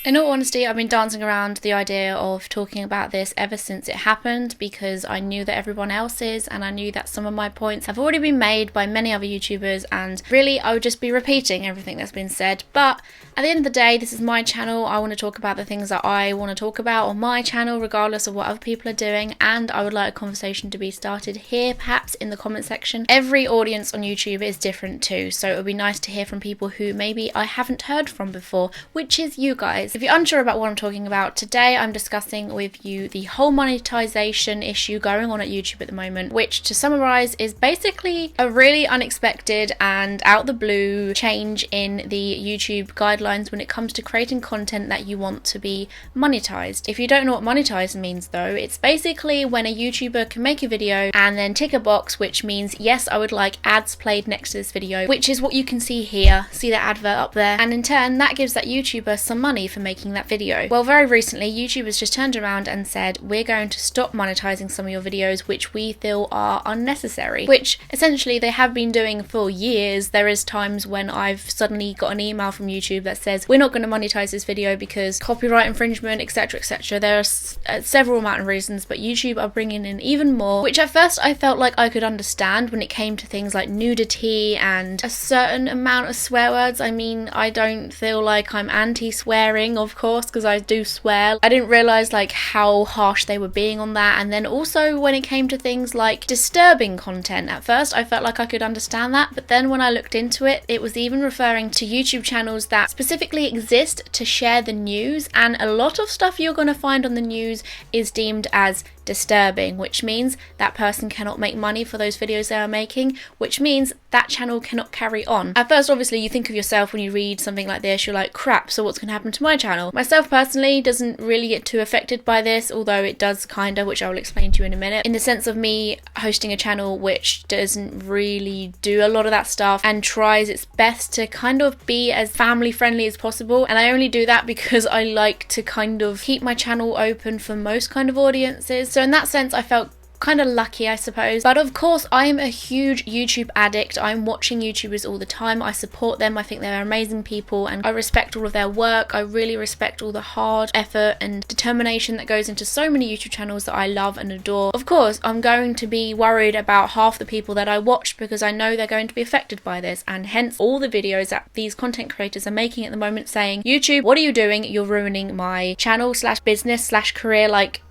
In all honesty, I've been dancing around the idea of talking about this ever since it happened, because I knew that everyone else is, and I knew that some of my points have already been made by many other YouTubers, and really I would just be repeating everything that's been said. But at the end of the day, this is my channel. I want to talk about the things that I want to talk about on my channel, regardless of what other people are doing, and I would like a conversation to be started here, perhaps in the comment section. Every audience on YouTube is different too, so it would be nice to hear from people who maybe I haven't heard from before, which is you guys. If you're unsure about what I'm talking about, today I'm discussing with you the whole monetization issue going on at YouTube at the moment, which, to summarize, is basically a really unexpected and out the blue change in the YouTube guidelines when it comes to creating content that you want to be monetized. If you don't know what monetized means though, it's basically when a YouTuber can make a video and then tick a box which means, yes, I would like ads played next to this video, which is what you can see here. See that advert up there? And in turn, that gives that YouTuber some money for making that video. Well, very recently, YouTube has just turned around and said, we're going to stop monetizing some of your videos which we feel are unnecessary, which essentially they have been doing for years. There is times when I've suddenly got an email from YouTube that says, we're not going to monetize this video because copyright infringement, etc, etc. There are several amount of reasons, but YouTube are bringing in even more, which at first I felt like I could understand when it came to things like nudity and a certain amount of swear words. I mean, I don't feel like I'm anti-swearing, of course, because I do swear. I didn't realise like how harsh they were being on that. And then also when it came to things like disturbing content, at first I felt like I could understand that, but then when I looked into it, it was even referring to YouTube channels that specifically exist to share the news, and a lot of stuff you're going to find on the news is deemed as disturbing, which means that person cannot make money for those videos they are making, which means that channel cannot carry on. At first, obviously, you think of yourself when you read something like this, you're like, crap, so what's going to happen to my channel? Myself personally doesn't really get too affected by this, although it does kinda, which I will explain to you in a minute, in the sense of me hosting a channel which doesn't really do a lot of that stuff and tries its best to kind of be as family friendly as possible. And I only do that because I like to kind of keep my channel open for most kind of audiences. So in that sense, I felt kind of lucky, I suppose. But of course, I am a huge YouTube addict. I'm watching YouTubers all the time. I support them. I think they're amazing people and I respect all of their work. I really respect all the hard effort and determination that goes into so many YouTube channels that I love and adore. Of course, I'm going to be worried about half the people that I watch because I know they're going to be affected by this, and hence all the videos that these content creators are making at the moment saying, YouTube, what are you doing? You're ruining my channel / business / career. Like,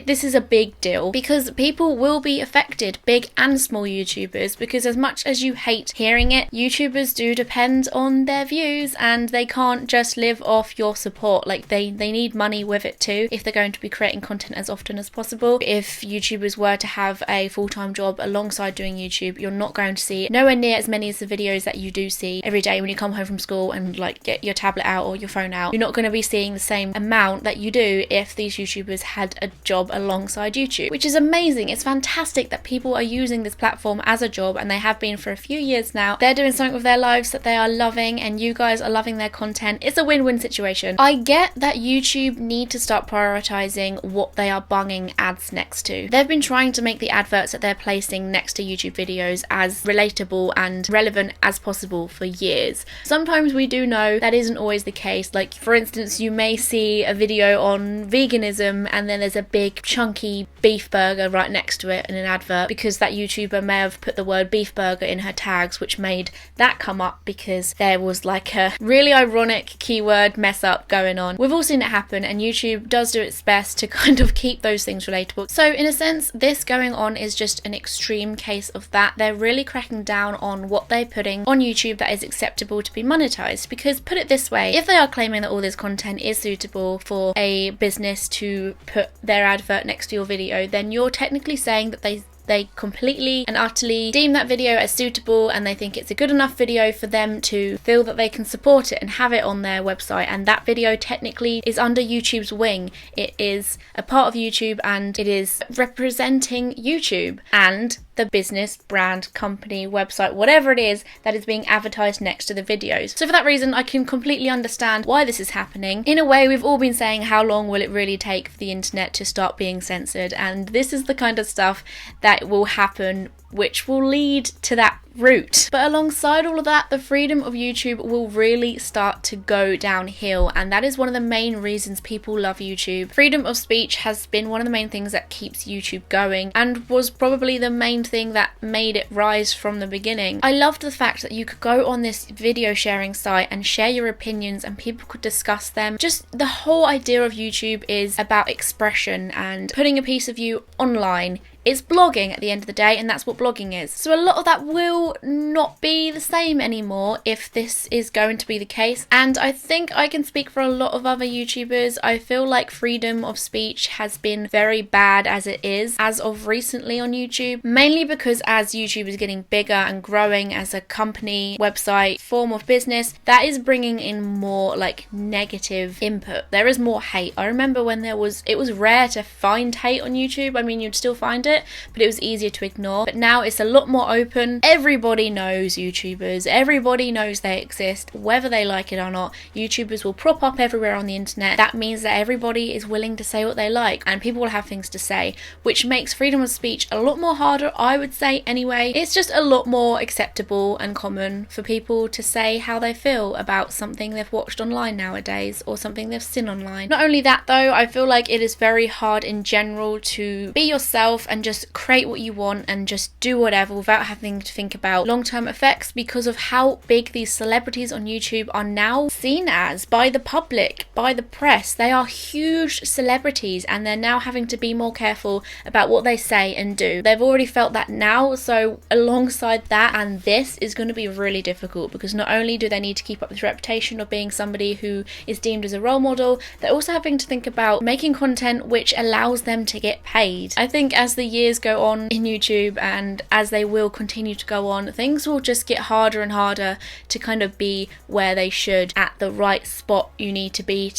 this is a big deal because people will be affected, big and small YouTubers, because as much as you hate hearing it, YouTubers do depend on their views and they can't just live off your support. Like they need money with it too if they're going to be creating content as often as possible. If YouTubers were to have a full-time job alongside doing YouTube, you're not going to see nowhere near as many as the videos that you do see every day when you come home from school and like get your tablet out or your phone out. You're not going to be seeing the same amount that you do if these YouTubers had a job alongside YouTube, which is amazing. It's fantastic that people are using this platform as a job, and they have been for a few years now. They're doing something with their lives that they are loving, and you guys are loving their content. It's a win-win situation. I get that YouTube need to start prioritizing what they are bunging ads next to. They've been trying to make the adverts that they're placing next to YouTube videos as relatable and relevant as possible for years. Sometimes we do know that isn't always the case. Like, for instance, you may see a video on veganism and then there's a big chunky beef burger right next to it in an advert because that YouTuber may have put the word beef burger in her tags, which made that come up because there was like a really ironic keyword mess up going on. We've all seen it happen, and YouTube does do its best to kind of keep those things relatable. So in a sense, this going on is just an extreme case of that. They're really cracking down on what they're putting on YouTube that is acceptable to be monetized, because put it this way, if they are claiming that all this content is suitable for a business to put their advert next to your video, then you're technically saying that they completely and utterly deem that video as suitable, and they think it's a good enough video for them to feel that they can support it and have it on their website, and that video technically is under YouTube's wing. It is a part of YouTube and it is representing YouTube and the business, brand, company, website, whatever it is that is being advertised next to the videos. So for that reason, I can completely understand why this is happening. In a way, we've all been saying, how long will it really take for the internet to start being censored? And this is the kind of stuff that will happen, which will lead to that route. But alongside all of that, the freedom of YouTube will really start to go downhill, and that is one of the main reasons people love YouTube. Freedom of speech has been one of the main things that keeps YouTube going, and was probably the main thing that made it rise from the beginning. I loved the fact that you could go on this video sharing site and share your opinions and people could discuss them. Just the whole idea of YouTube is about expression and putting a piece of you online. It's blogging at the end of the day, and that's what blogging is. So a lot of that will not be the same anymore if this is going to be the case. And I think I can speak for a lot of other YouTubers. I feel like freedom of speech has been very bad as it is, as of recently on YouTube. Mainly because as YouTube is getting bigger and growing as a company, website, form of business, that is bringing in more like negative input. There is more hate. I remember when it was rare to find hate on YouTube. I mean, you'd still find it, but it was easier to ignore. But now it's a lot more open. Everybody knows YouTubers. Everybody knows they exist, whether they like it or not. YouTubers will prop up everywhere on the internet. That means that everybody is willing to say what they like, and people will have things to say, which makes freedom of speech a lot more harder, I would say anyway. It's just a lot more acceptable and common for people to say how they feel about something they've watched online nowadays, or something they've seen online. Not only that though, I feel like it is very hard in general to be yourself and just create what you want and just do whatever without having to think about long-term effects, because of how big these celebrities on YouTube are now seen as by the public, by the press. They are huge celebrities, and they're now having to be more careful about what they say and do. They've already felt that now, so alongside that and this is going to be really difficult, because not only do they need to keep up this reputation of being somebody who is deemed as a role model, they're also having to think about making content which allows them to get paid. I think as the years go on in YouTube, and as they will continue to go on, things will just get harder and harder to kind of be where they should, at the right spot you need to be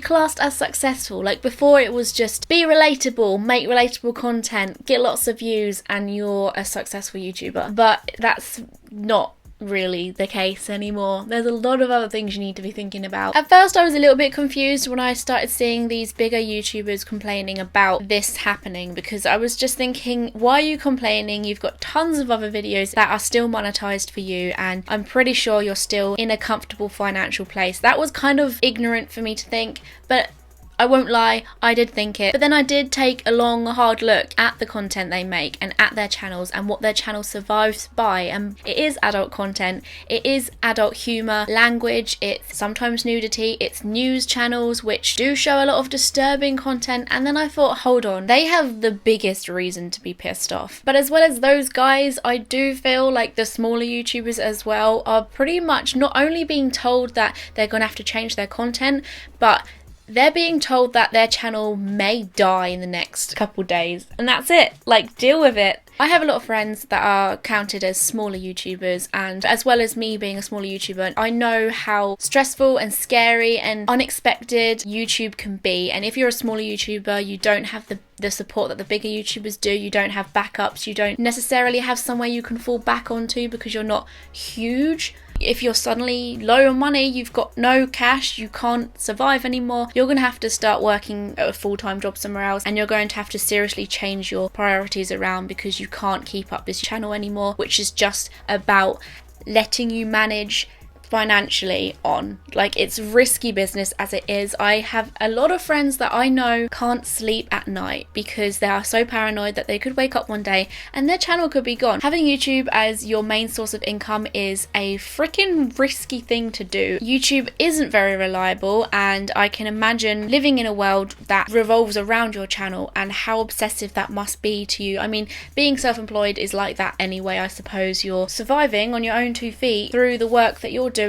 classed as successful. Like before, it was just be relatable, make relatable content, get lots of views, and you're a successful YouTuber. But that's not really the case anymore. There's a lot of other things you need to be thinking about. At first I was a little bit confused when I started seeing these bigger YouTubers complaining about this happening, because I was just thinking, why are you complaining? You've got tons of other videos that are still monetized for you, and I'm pretty sure you're still in a comfortable financial place. That was kind of ignorant for me to think, but I won't lie, I did think it. But then I did take a long, hard look at the content they make and at their channels and what their channel survives by. And it is adult content, it is adult humour, language, it's sometimes nudity, it's news channels which do show a lot of disturbing content. And then I thought, hold on, they have the biggest reason to be pissed off. But as well as those guys, I do feel like the smaller YouTubers as well are pretty much not only being told that they're going to have to change their content, but they're being told that their channel may die in the next couple days, and that's it. Like, deal with it. I have a lot of friends that are counted as smaller YouTubers, and as well as me being a smaller YouTuber, I know how stressful and scary and unexpected YouTube can be. And if you're a smaller YouTuber, you don't have the support that the bigger YouTubers do. You don't have backups. You don't necessarily have somewhere you can fall back onto because you're not huge. If you're suddenly low on money, you've got no cash, you can't survive anymore, you're going to have to start working at a full-time job somewhere else, and you're going to have to seriously change your priorities around because you can't keep up this channel anymore, which is just about letting you manage financially on. Like, it's risky business as it is. I have a lot of friends that I know can't sleep at night because they are so paranoid that they could wake up one day and their channel could be gone. Having YouTube as your main source of income is a freaking risky thing to do. YouTube isn't very reliable, and I can imagine living in a world that revolves around your channel and how obsessive that must be to you. I mean, being self-employed is like that anyway, I suppose. You're surviving on your own 2 feet through the work that you're doing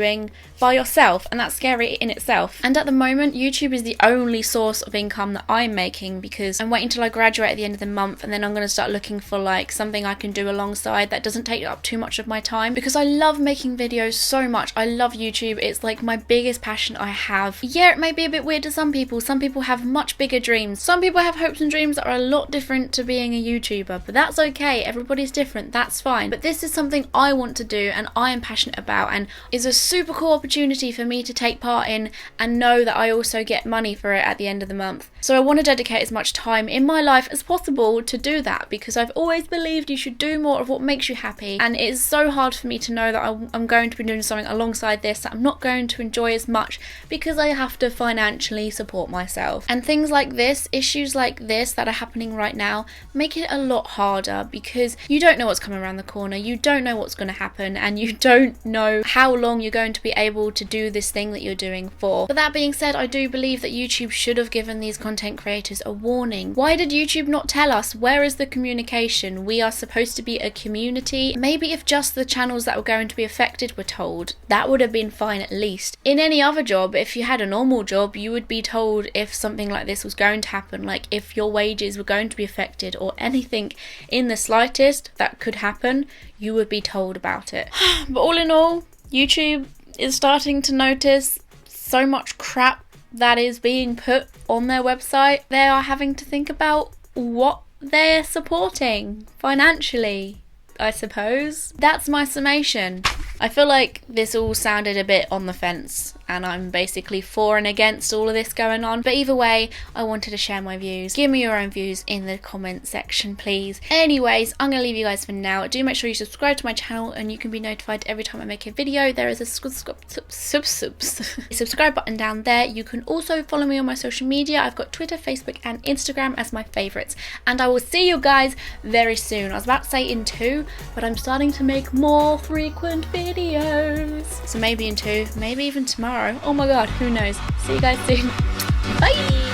by yourself, and that's scary in itself. And at the moment, YouTube is the only source of income that I'm making, because I'm waiting till I graduate at the end of the month, and then I'm going to start looking for like something I can do alongside that doesn't take up too much of my time, because I love making videos so much. I love YouTube. It's like my biggest passion I have. Yeah, it may be a bit weird to some people. Some people have much bigger dreams. Some people have hopes and dreams that are a lot different to being a YouTuber, but that's okay. Everybody's different. That's fine. But this is something I want to do and I am passionate about, and is a super cool opportunity for me to take part in and know that I also get money for it at the end of the month. So I want to dedicate as much time in my life as possible to do that, because I've always believed you should do more of what makes you happy, and it is so hard for me to know that I'm going to be doing something alongside this that I'm not going to enjoy as much because I have to financially support myself. And things like this, issues like this that are happening right now, make it a lot harder because you don't know what's coming around the corner, you don't know what's going to happen, and you don't know how long you're going to be able to do this thing that you're doing for. But that being said, I do believe that YouTube should have given these content creators a warning. Why did YouTube not tell us? Where is the communication? We are supposed to be a community. Maybe if just the channels that were going to be affected were told, that would have been fine at least. In any other job, if you had a normal job, you would be told if something like this was going to happen, like if your wages were going to be affected or anything in the slightest that could happen, you would be told about it. But all in all, YouTube is starting to notice so much crap that is being put on their website. They are having to think about what they're supporting financially, I suppose. That's my summation. I feel like this all sounded a bit on the fence, and I'm basically for and against all of this going on. But either way, I wanted to share my views. Give me your own views in the comment section, please. Anyways, I'm going to leave you guys for now. Do make sure you subscribe to my channel and you can be notified every time I make a video. There is a subscribe button down there. You can also follow me on my social media. I've got Twitter, Facebook and Instagram as my favourites. And I will see you guys very soon. I was about to say in 2, but I'm starting to make more frequent videos. So maybe in 2, maybe even tomorrow. Oh my god, who knows? See you guys soon. Bye!